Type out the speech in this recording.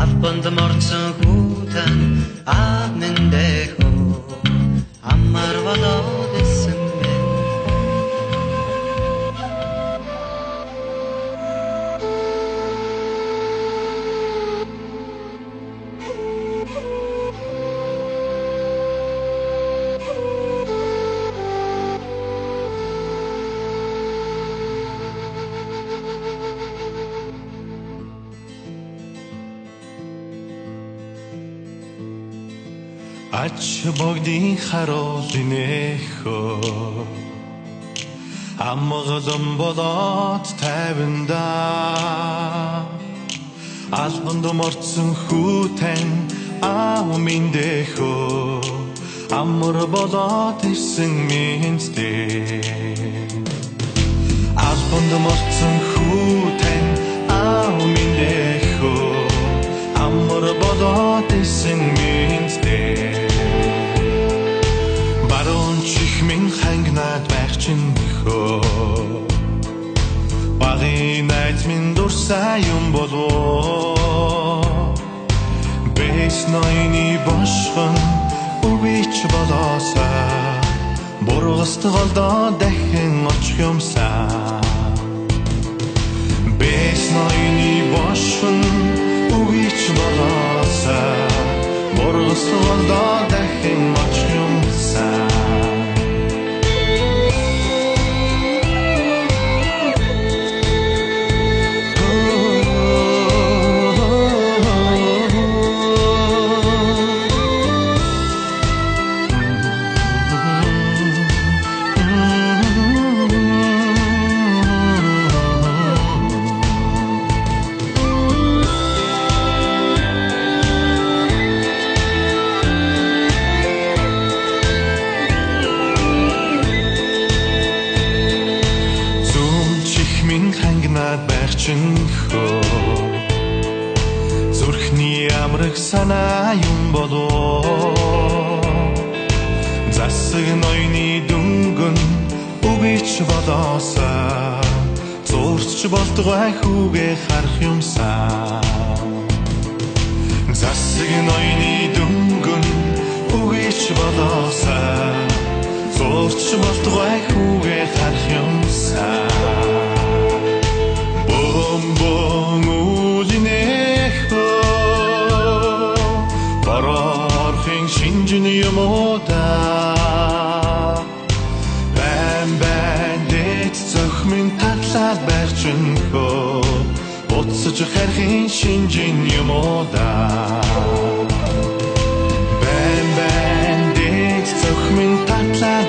Албанд морцсон хүүтэн аав минь амар болоод исэн минь. Ач богдын харуулын эхөө амгалан болоод тайвандаа албанд морцсон хүүтэн аав минь дэхөө амар болоод ирсэн миньтэй. Албанд морцсон хүүтэн аав минь дэхөө амар болоод ирсэн миньтэй. Чихмэн хангнаад байх чинь хөө багын найз минь дурсаа юм болоо бэс ноёны бошхон үвич болоосаа бургаст голдоо дахин очих юмсаа бэс ноёны бошхон үвич болоосаа бургаст голдоо дахин очих юмсаа. Зүрхний амрах санаа юм болоо засаг ноёны дүнгэн үгийч болоосаа зурч болтугай хүүгээ харах юмсаа засаг ноёны дүнгэн үгийч болоосаа зурч болтугай хүүгээ харах юмсаа. Шинжин юмода бэн дэт зохмын татлаад байх чинь хөө буцаж харахын шинжин юмода бэн дэт зохмын татлаад